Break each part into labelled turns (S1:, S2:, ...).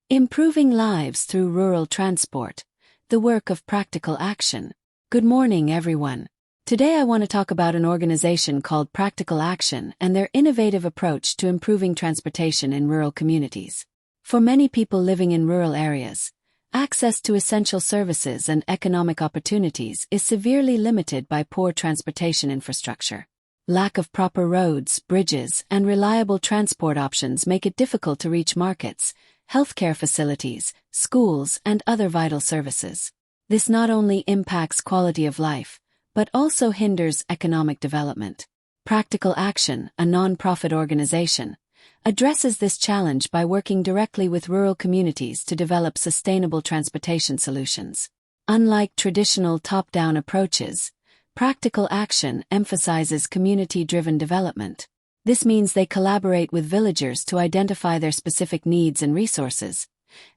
S1: Improving lives through rural transport, the work of practical action. Good morning, everyone. Today I want to talk about an organization called Practical Action and their innovative approach to improving transportation in rural communities. For many people living in rural areas, access to essential services and economic opportunities is severely limited by poor transportation infrastructure. Lack of proper roads, bridges, and reliable transport options make it difficult to reach markets, healthcare facilities, schools, and other vital services. This not only impacts quality of life, but also hinders economic development. Practical Action, a non-profit organization, addresses this challenge by working directly with rural communities to develop sustainable transportation solutions. Unlike traditional top-down approaches, Practical Action emphasizes community-driven development. This means they collaborate with villagers to identify their specific needs and resources,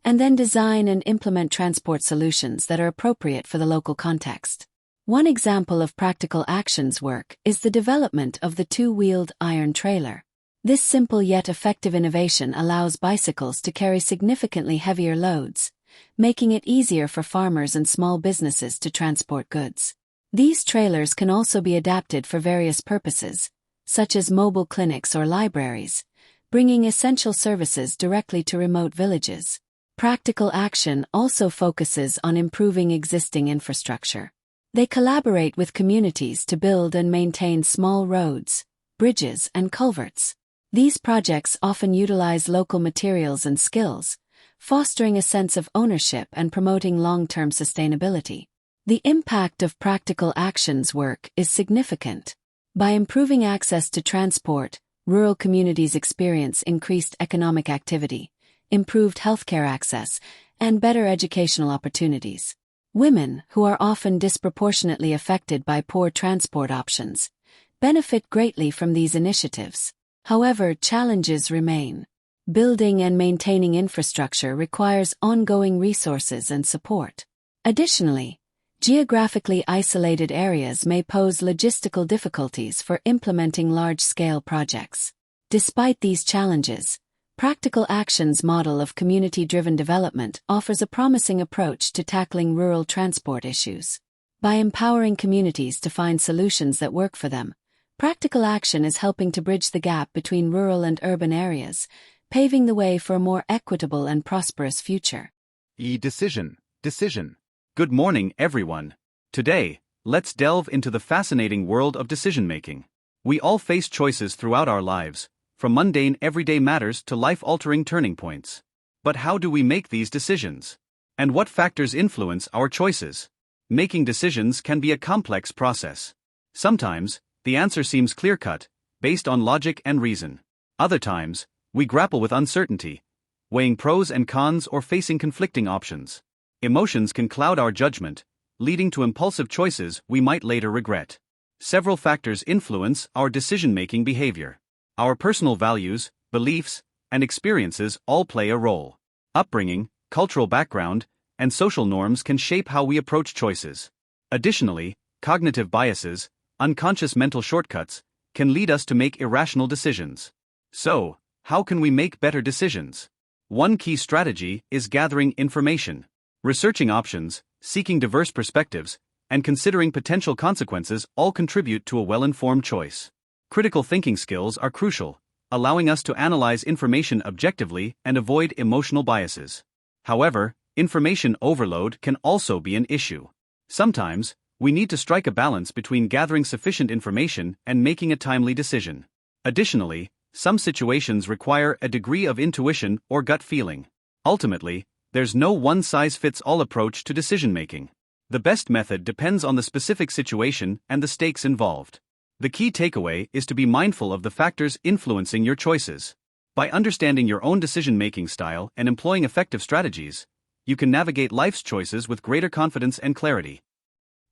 S1: and then design and implement transport solutions that are appropriate for the local context. One example of Practical Action's work is the development of the two-wheeled iron trailer. This simple yet effective innovation allows bicycles to carry significantly heavier loads, making it easier for farmers and small businesses to transport goods. These trailers can also be adapted for various purposes, such as mobile clinics or libraries, bringing essential services directly to remote villages. Practical Action also focuses on improving existing infrastructure. They collaborate with communities to build and maintain small roads, bridges, and culverts. These projects often utilize local materials and skills, fostering a sense of ownership and promoting long-term sustainability. The impact of Practical Action's work is significant. By improving access to transport, rural communities experience increased economic activity, improved healthcare access, and better educational opportunities. Women, who are often disproportionately affected by poor transport options, benefit greatly from these initiatives. However, challenges remain. Building and maintaining infrastructure requires ongoing resources and support. Additionally, geographically isolated areas may pose logistical difficulties for implementing large-scale projects. Despite these challenges, Practical Action's model of community-driven development offers a promising approach to tackling rural transport issues. By empowering communities to find solutions that work for them, Practical Action is helping to bridge the gap between rural and urban areas, paving the way for a more equitable and prosperous future.
S2: Decision. Good morning, everyone. Today, let's delve into the fascinating world of decision-making. We all face choices throughout our lives, from mundane everyday matters to life-altering turning points. But how do we make these decisions? And what factors influence our choices? Making decisions can be a complex process. Sometimes, the answer seems clear-cut, based on logic and reason. Other times, we grapple with uncertainty, weighing pros and cons or facing conflicting options. Emotions can cloud our judgment, leading to impulsive choices we might later regret. Several factors influence our decision-making behavior. Our personal values, beliefs, and experiences all play a role. Upbringing, cultural background, and social norms can shape how we approach choices. Additionally, cognitive biases, unconscious mental shortcuts, can lead us to make irrational decisions. So, how can we make better decisions? One key strategy is gathering information. Researching options, seeking diverse perspectives, and considering potential consequences all contribute to a well-informed choice. Critical thinking skills are crucial, allowing us to analyze information objectively and avoid emotional biases. However, information overload can also be an issue. Sometimes, we need to strike a balance between gathering sufficient information and making a timely decision. Additionally, some situations require a degree of intuition or gut feeling. Ultimately, there's no one-size-fits-all approach to decision-making. The best method depends on the specific situation and the stakes involved. The key takeaway is to be mindful of the factors influencing your choices. By understanding your own decision-making style and employing effective strategies, you can navigate life's choices with greater confidence and clarity.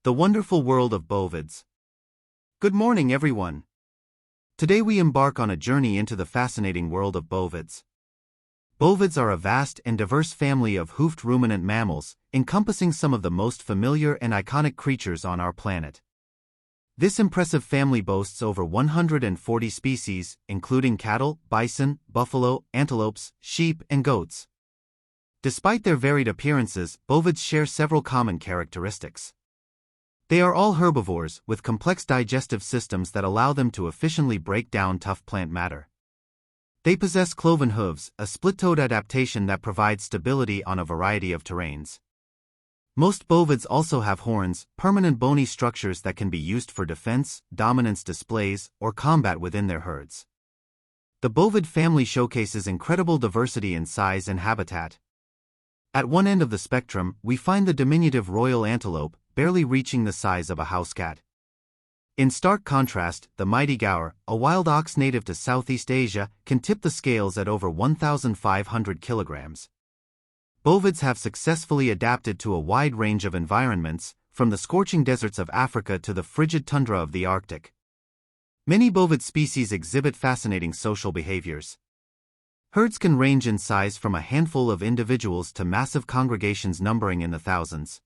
S3: The wonderful world of Bovids. Good morning, everyone. Today we embark on a journey into the fascinating world of bovids. Bovids are a vast and diverse family of hoofed ruminant mammals, encompassing some of the most familiar and iconic creatures on our planet. This impressive family boasts over 140 species, including cattle, bison, buffalo, antelopes, sheep, and goats. Despite their varied appearances, bovids share several common characteristics. They are all herbivores, with complex digestive systems that allow them to efficiently break down tough plant matter. They possess cloven hooves, a split-toed adaptation that provides stability on a variety of terrains. Most bovids also have horns, permanent bony structures that can be used for defense, dominance displays, or combat within their herds. The bovid family showcases incredible diversity in size and habitat. At one end of the spectrum, we find the diminutive royal antelope, barely reaching the size of a house cat. In stark contrast, the mighty gaur, a wild ox native to Southeast Asia, can tip the scales at over 1,500 kilograms. Bovids have successfully adapted to a wide range of environments, from the scorching deserts of Africa to the frigid tundra of the Arctic. Many bovid species exhibit fascinating social behaviors. Herds can range in size from a handful of individuals to massive congregations numbering in the thousands.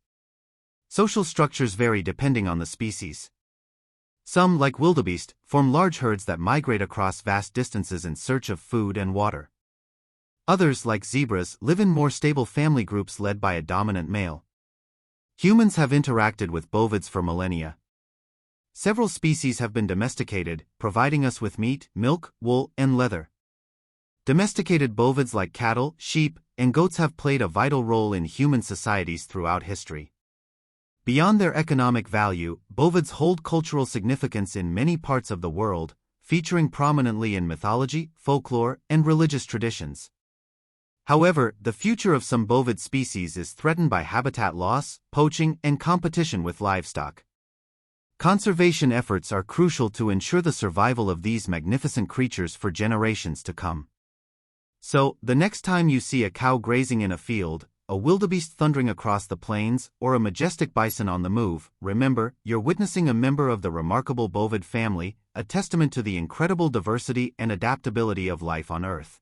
S3: Social structures vary depending on the species. Some, like wildebeest, form large herds that migrate across vast distances in search of food and water. Others, like zebras, live in more stable family groups led by a dominant male. Humans have interacted with bovids for millennia. Several species have been domesticated, providing us with meat, milk, wool, and leather. Domesticated bovids like cattle, sheep, and goats have played a vital role in human societies throughout history. Beyond their economic value, bovids hold cultural significance in many parts of the world, featuring prominently in mythology, folklore, and religious traditions. However, the future of some bovid species is threatened by habitat loss, poaching, and competition with livestock. Conservation efforts are crucial to ensure the survival of these magnificent creatures for generations to come. So, the next time you see a cow grazing in a field, a wildebeest thundering across the plains, or a majestic bison on the move, remember, you're witnessing a member of the remarkable bovid family, a testament to the incredible diversity and adaptability of life on Earth.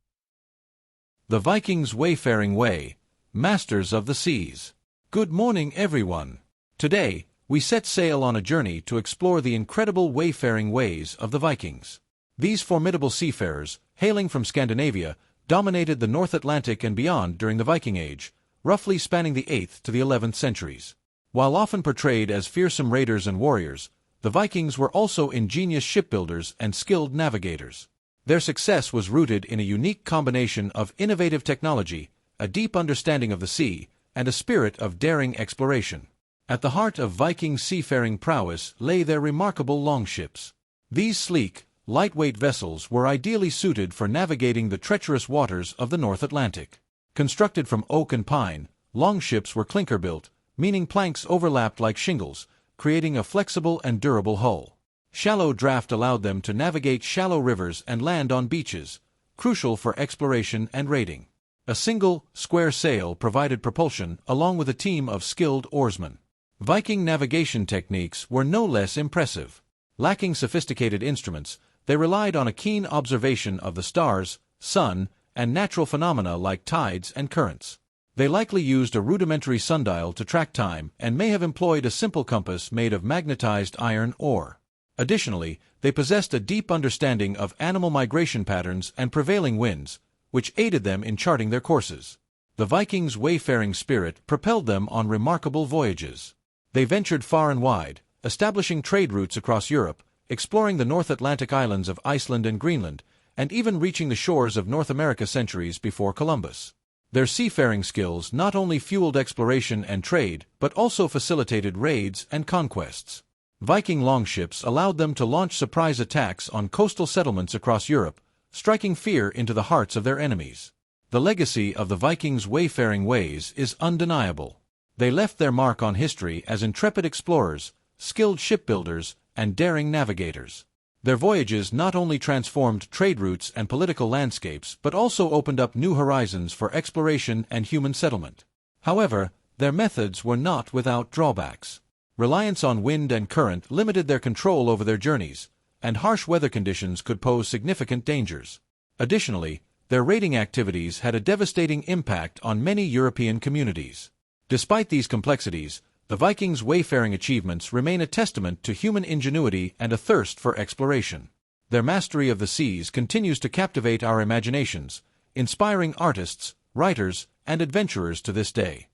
S4: The Vikings' wayfaring way, masters of the seas. Good morning, everyone. Today, we set sail on a journey to explore the incredible wayfaring ways of the Vikings. These formidable seafarers, hailing from Scandinavia, dominated the North Atlantic and beyond during the Viking Age, roughly spanning the 8th to the 11th centuries. While often portrayed as fearsome raiders and warriors, the Vikings were also ingenious shipbuilders and skilled navigators. Their success was rooted in a unique combination of innovative technology, a deep understanding of the sea, and a spirit of daring exploration. At the heart of Viking seafaring prowess lay their remarkable longships. These sleek, lightweight vessels were ideally suited for navigating the treacherous waters of the North Atlantic. Constructed from oak and pine, longships were clinker-built, meaning planks overlapped like shingles, creating a flexible and durable hull. Shallow draft allowed them to navigate shallow rivers and land on beaches, crucial for exploration and raiding. A single, square sail provided propulsion along with a team of skilled oarsmen. Viking navigation techniques were no less impressive. Lacking sophisticated instruments, they relied on a keen observation of the stars, sun, and natural phenomena like tides and currents. They likely used a rudimentary sundial to track time and may have employed a simple compass made of magnetized iron ore. Additionally, they possessed a deep understanding of animal migration patterns and prevailing winds, which aided them in charting their courses. The Vikings' wayfaring spirit propelled them on remarkable voyages. They ventured far and wide, establishing trade routes across Europe, exploring the North Atlantic islands of Iceland and Greenland, and even reaching the shores of North America centuries before Columbus. Their seafaring skills not only fueled exploration and trade, but also facilitated raids and conquests. Viking longships allowed them to launch surprise attacks on coastal settlements across Europe, striking fear into the hearts of their enemies. The legacy of the Vikings' wayfaring ways is undeniable. They left their mark on history as intrepid explorers, skilled shipbuilders, and daring navigators. Their voyages not only transformed trade routes and political landscapes but also opened up new horizons for exploration and human settlement. However, their methods were not without drawbacks. Reliance on wind and current limited their control over their journeys, and harsh weather conditions could pose significant dangers. Additionally, their raiding activities had a devastating impact on many European communities. Despite these complexities, the Vikings' wayfaring achievements remain a testament to human ingenuity and a thirst for exploration. Their mastery of the seas continues to captivate our imaginations, inspiring artists, writers, and adventurers to this day.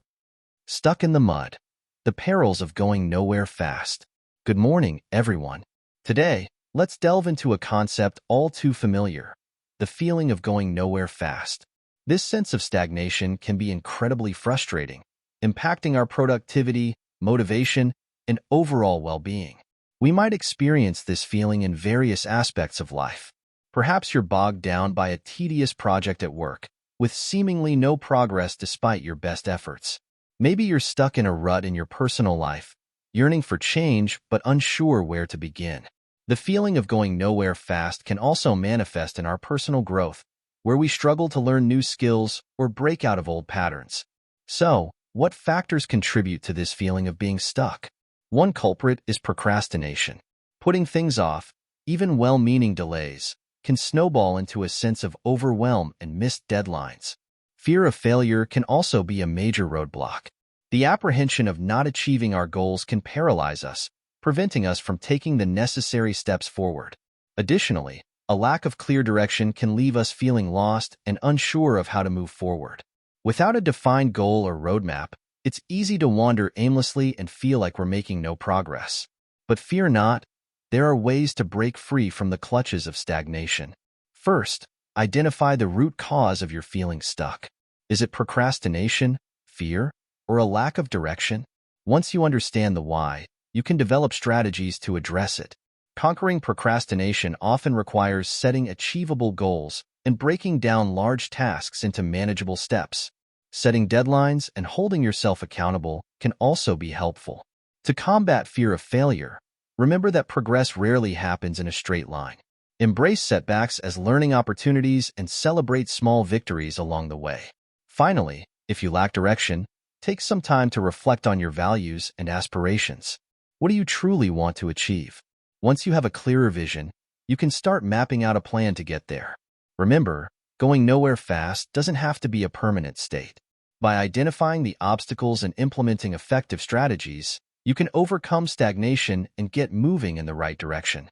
S5: Stuck in the mud. The perils of going nowhere fast. Good morning, everyone. Today, let's delve into a concept all too familiar: the feeling of going nowhere fast. This sense of stagnation can be incredibly frustrating, impacting our productivity, motivation, and overall well-being. We might experience this feeling in various aspects of life. Perhaps you're bogged down by a tedious project at work, with seemingly no progress despite your best efforts. Maybe you're stuck in a rut in your personal life, yearning for change but unsure where to begin. The feeling of going nowhere fast can also manifest in our personal growth, where we struggle to learn new skills or break out of old patterns. So, what factors contribute to this feeling of being stuck? One culprit is procrastination. Putting things off, even well-meaning delays, can snowball into a sense of overwhelm and missed deadlines. Fear of failure can also be a major roadblock. The apprehension of not achieving our goals can paralyze us, preventing us from taking the necessary steps forward. Additionally, a lack of clear direction can leave us feeling lost and unsure of how to move forward. Without a defined goal or roadmap, it's easy to wander aimlessly and feel like we're making no progress. But fear not, there are ways to break free from the clutches of stagnation. First, identify the root cause of your feeling stuck. Is it procrastination, fear, or a lack of direction? Once you understand the why, you can develop strategies to address it. Conquering procrastination often requires setting achievable goals and breaking down large tasks into manageable steps. Setting deadlines and holding yourself accountable can also be helpful. To combat fear of failure, remember that progress rarely happens in a straight line. Embrace setbacks as learning opportunities and celebrate small victories along the way. Finally, if you lack direction, take some time to reflect on your values and aspirations. What do you truly want to achieve? Once you have a clearer vision, you can start mapping out a plan to get there. Remember, going nowhere fast doesn't have to be a permanent state. By identifying the obstacles and implementing effective strategies, you can overcome stagnation and get moving in the right direction.